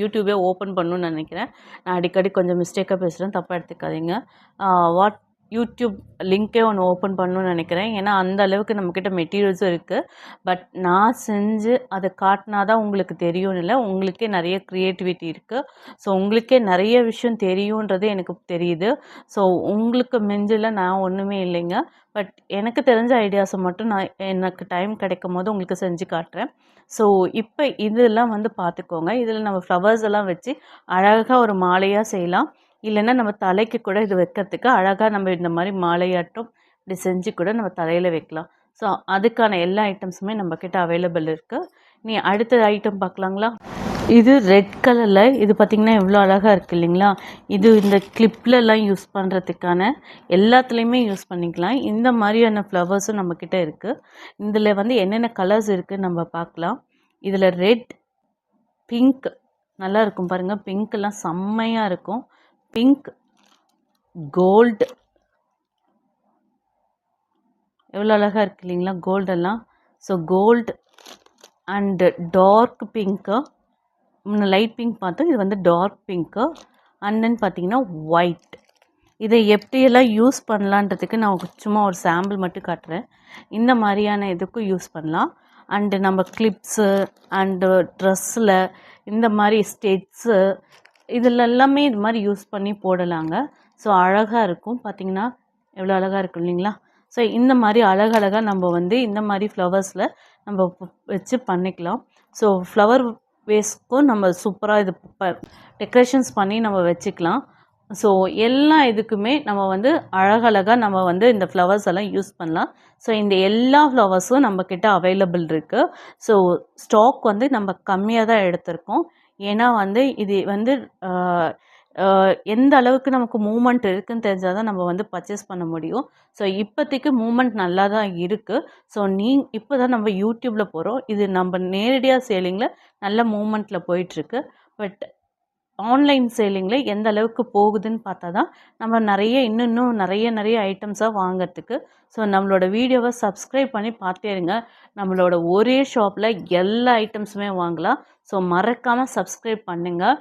யூடியூபே ஓப்பன் பண்ணணும்னு நினைக்கிறேன். நான் அடிக்கடி கொஞ்சம் மிஸ்டேக்காக பேசுகிறேன், தப்பாக எடுத்துக்காதீங்க. யூடியூப் லிங்க்கே ஒன்று ஓப்பன் பண்ணணும்னு நினைக்கிறேன். ஏன்னா அந்த அளவுக்கு நம்மக்கிட்ட மெட்டீரியல்ஸும் இருக்குது. பட் நான் செஞ்சு அதை காட்டினா தான் உங்களுக்கு தெரியும்னு இல்லை, உங்களுக்கே நிறைய க்ரியேட்டிவிட்டி இருக்குது. ஸோ உங்களுக்கே நிறைய விஷயம் தெரியுன்றது எனக்கு தெரியுது. ஸோ உங்களுக்கு மிஞ்சில் நான் ஒன்றுமே இல்லைங்க. பட் எனக்கு தெரிஞ்ச ஐடியாஸை மட்டும் நான் எனக்கு டைம் கிடைக்கும் போது உங்களுக்கு செஞ்சு காட்டுறேன். ஸோ இப்போ இதெல்லாம் வந்து பார்த்துக்கோங்க. இதில் நம்ம ஃப்ளவர்ஸ் எல்லாம் வச்சு அழகாக ஒரு மாலையாக செய்யலாம். இல்லைன்னா நம்ம தலைக்கு கூட இது வைக்கிறதுக்கு அழகாக நம்ம இந்த மாதிரி மாலையாட்டம் இப்படி செஞ்சு கூட நம்ம தலையில் வைக்கலாம். ஸோ அதுக்கான எல்லா ஐட்டம்ஸுமே நம்மக்கிட்ட அவைலபிள் இருக்குது. நீ அடுத்த ஐட்டம் பார்க்கலாங்களா. இது ரெட் கலரில் இது பார்த்திங்கன்னா எவ்வளோ அழகாக இருக்குது இல்லைங்களா. இது இந்த கிளிப்லலாம் யூஸ் பண்ணுறதுக்கான எல்லாத்துலேயுமே யூஸ் பண்ணிக்கலாம். இந்த மாதிரியான ஃப்ளவர்ஸும் நம்மக்கிட்ட இருக்குது. இதில் வந்து என்னென்ன கலர்ஸ் இருக்குதுன்னு நம்ம பார்க்கலாம். இதில் ரெட், பிங்க் நல்லா இருக்கும் பாருங்கள். பிங்க்கெல்லாம் செம்மையாக இருக்கும். பிங்க், கோல்டு எவ்வளோ அழகாக இருக்குது இல்லைங்களா கோல்டெல்லாம். So gold and dark pink, முன்ன லைட் பிங்க் பார்த்தோம், இது வந்து டார்க் பிங்க்கு. அண்ட் தென் பார்த்திங்கன்னா ஒயிட். இதை எப்படியெல்லாம் யூஸ் பண்ணலான்றதுக்கு நான் சும்மா ஒரு சாம்பிள் மட்டும் காட்டுறேன். இந்த மாதிரியான இதுக்கும் யூஸ் பண்ணலாம். அண்டு நம்ம கிளிப்ஸு அண்டு ட்ரெஸ்ஸில் இந்த மாதிரி ஸ்டெட்ஸு இதில் எல்லாமே இது மாதிரி யூஸ் பண்ணி போடலாங்க. ஸோ அழகாக இருக்கும். பார்த்திங்கன்னா எவ்வளோ அழகாக இருக்கும் இல்லைங்களா. ஸோ இந்த மாதிரி அழகழகாக நம்ம வந்து இந்த மாதிரி ஃப்ளவர்ஸில் நம்ம வச்சு பண்ணிக்கலாம். ஸோ ஃப்ளவர் வேஸ்க்கும் நம்ம சூப்பராக இது டெக்கரேஷன்ஸ் பண்ணி நம்ம வச்சுக்கலாம். ஸோ எல்லா இதுக்குமே நம்ம வந்து அழகழகாக நம்ம வந்து இந்த ஃப்ளவர்ஸ் எல்லாம் யூஸ் பண்ணலாம். ஸோ இந்த எல்லா ஃப்ளவர்ஸும் நம்மக்கிட்ட அவைலபிள் இருக்குது. ஸோ ஸ்டாக் வந்து நம்ம கம்மியாக தான் எடுத்திருக்கோம். ஏன்னா வந்து இது வந்து எந்த அளவுக்கு நமக்கு மூமெண்ட் இருக்குதுன்னு தெரிஞ்சால் தான் நம்ம வந்து பர்ச்சேஸ் பண்ண முடியும். ஸோ இப்போதைக்கு மூமெண்ட் நல்லா தான் இருக்குது. ஸோ இப்போ தான் நம்ம யூடியூப்பில் போகிறோம். இது நம்ம நேரடியாக சேலிங்கில் நல்ல மூமெண்ட்டில் போயிட்டுருக்கு. பட் ஆன்லைன் சேலிங்கில் எந்த அளவுக்கு போகுதுன்னு பார்த்தா தான் நம்ம இன்னும் நிறைய ஐட்டம்ஸாக வாங்கிறதுக்கு. ஸோ நம்மளோட வீடியோவை சப்ஸ்கிரைப் பண்ணி பார்த்தே இருங்க. நம்மளோட ஒரே ஷாப்பில் எல்லா ஐட்டம்ஸுமே வாங்கலாம். ஸோ மறக்காமல் சப்ஸ்கிரைப் பண்ணுங்கள்.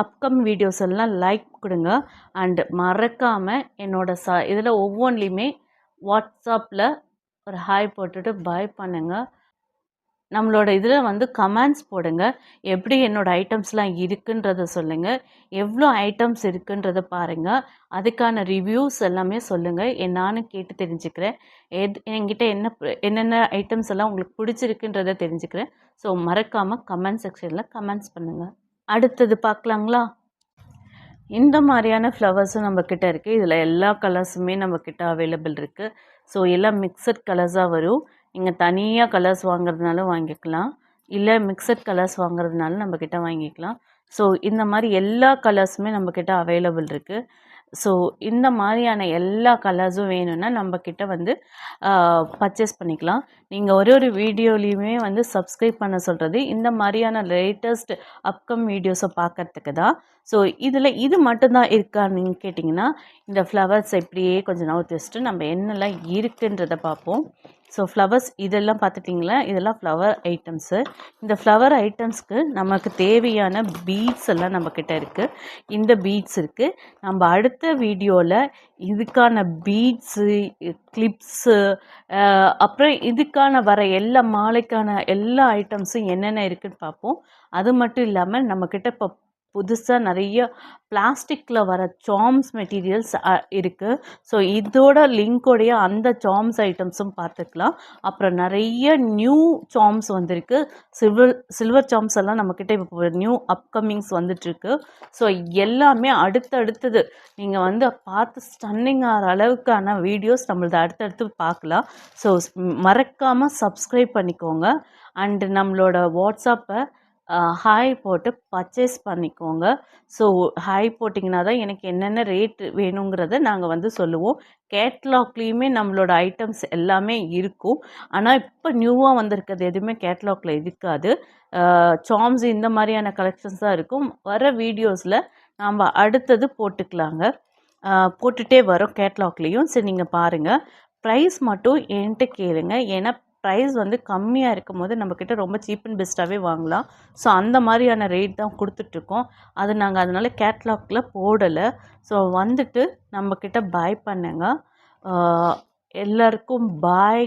அப்கமிங் வீடியோஸ் எல்லாம் லைக் கொடுங்க. அண்ட் மறக்காமல் என்னோட இதில் ஒவ்வொன்றிலையுமே வாட்ஸ்அப்பில் ஒரு ஹாய் போட்டுட்டு பாய் பண்ணுங்கள். நம்மளோட இதில் வந்து கமெண்ட்ஸ் போடுங்க. எப்படி என்னோட ஐட்டம்ஸ்லாம் இருக்குன்றத சொல்லுங்கள். எவ்வளோ ஐட்டம்ஸ் இருக்குன்றத பாருங்கள். அதுக்கான ரிவ்யூஸ் எல்லாமே சொல்லுங்கள். நானும் கேட்டு தெரிஞ்சுக்கிறேன். என்கிட்ட என்னென்ன ஐட்டம்ஸ் எல்லாம் உங்களுக்கு பிடிச்சிருக்குன்றத தெரிஞ்சுக்கிறேன். ஸோ மறக்காமல் கமெண்ட் செக்ஷனில் கமெண்ட்ஸ் பண்ணுங்கள். அடுத்தது பார்க்கலாங்களா? இந்த மாதிரியான ஃப்ளவர்ஸும் நம்மக்கிட்ட இருக்குது. இதில் எல்லா கலர்ஸுமே நம்மக்கிட்ட அவைலபிள் இருக்குது. ஸோ எல்லாம் மிக்சட் கலர்ஸாக வரும். நீங்கள் தனியாக கலர்ஸ் வாங்குறதுனாலும் வாங்கிக்கலாம், இல்லை மிக்சட் கலர்ஸ் வாங்குறதுனாலும் நம்மக்கிட்ட வாங்கிக்கலாம். ஸோ இந்த மாதிரி எல்லா கலர்ஸுமே நம்மக்கிட்ட அவைலபிள் இருக்குது. ஸோ இந்த மாதிரியான எல்லா கலர்ஸும் வேணும்னா நம்மக்கிட்ட வந்து பர்ச்சேஸ் பண்ணிக்கலாம். நீங்கள் ஒரு வீடியோலையுமே வந்து சப்ஸ்கிரைப் பண்ண சொல்கிறது இந்த மாதிரியான லேட்டஸ்ட் அப்கம் வீடியோஸை பார்க்கறதுக்கு தான். ஸோ இதில் இது மட்டும்தான் இருக்கான்னு நீங்கள் கேட்டிங்கன்னா, இந்த ஃப்ளவர்ஸ் இப்படியே கொஞ்சம் நவுத்தி வச்சுட்டு நம்ம என்னெல்லாம் இருக்குன்றதை பார்ப்போம். ஸோ ஃப்ளவர்ஸ் இதெல்லாம் பார்த்துட்டிங்களா, இதெல்லாம் ஃப்ளவர் ஐட்டம்ஸு. இந்த ஃப்ளவர் ஐட்டம்ஸ்க்கு நமக்கு தேவையான பீட்ஸ் எல்லாம் நம்மக்கிட்ட இருக்குது. இந்த பீட்ஸ் இருக்குது. நம்ம அடுத்த வீடியோவில் இதுக்கான பீட்ஸு, கிளிப்ஸு, அப்புறம் இதுக்கான வர எல்லா மாலைக்கான எல்லா ஐட்டம்ஸும் என்னென்ன இருக்குதுன்னு பார்ப்போம். அது மட்டும் இல்லாமல் நம்மக்கிட்ட இப்போ புதுசாக நிறைய பிளாஸ்டிக்கில் வர சார்ம்ஸ் மெட்டீரியல்ஸ் இருக்குது. ஸோ இதோட லிங்கோடைய அந்த சார்ம்ஸ் ஐட்டம்ஸும் பார்த்துக்கலாம். அப்புறம் நிறைய நியூ சார்ம்ஸ் வந்திருக்கு. சில்வர் சார்ம்ஸ் எல்லாம் நம்மக்கிட்ட இப்போ நியூ அப்கமிங்ஸ் வந்துட்டுருக்கு. ஸோ எல்லாமே அடுத்தடுத்தது நீங்கள் வந்து பார்த்து ஸ்டன்னிங் ஆகிற அளவுக்கான வீடியோஸ் நம்மளது அடுத்தடுத்து பார்க்கலாம். ஸோ மறக்காமல் சப்ஸ்கிரைப் பண்ணிக்கோங்க. அண்டு நம்மளோட வாட்ஸ்அப்பை ஹாய் போட்டு பர்ச்சேஸ் பண்ணிக்கோங்க. ஸோ ஹாய் போட்டிங்கன்னா தான் எனக்கு என்னென்ன ரேட் வேணுங்கிறத நாங்கள் வந்து சொல்லுவோம். கேட்லாக்லேயுமே நம்மளோட ஐட்டம்ஸ் எல்லாமே இருக்கும். ஆனால் இப்போ நியூவாக வந்திருக்கிறது எதுவுமே கேட்லாகில் இருக்காது. சார்ம்ஸ் இந்த மாதிரியான கலெக்ஷன்ஸ் தான் இருக்கும். வர வீடியோஸில் நாம் அடுத்தது போட்டுக்கலாங்க. போட்டுகிட்டே வரோம் கேட்லாக்லேயும். சரி நீங்கள் பாருங்கள். ப்ரைஸ் மட்டும் என்கிட்ட கேளுங்க. ஏன்னா ப்ரைஸ் வந்து கம்மியாக இருக்கும் போது நம்மக்கிட்ட ரொம்ப சீப் அண்ட் பெஸ்ட்டாகவே வாங்கலாம். ஸோ அந்த மாதிரியான ரேட் தான் கொடுத்துட்ருக்கோம். அது நாங்கள் அதனால் கேட்லாகில் போடலை. ஸோ வந்துட்டு நம்மக்கிட்ட பை பண்ணுங்க. எல்லாருக்கும் பாய்.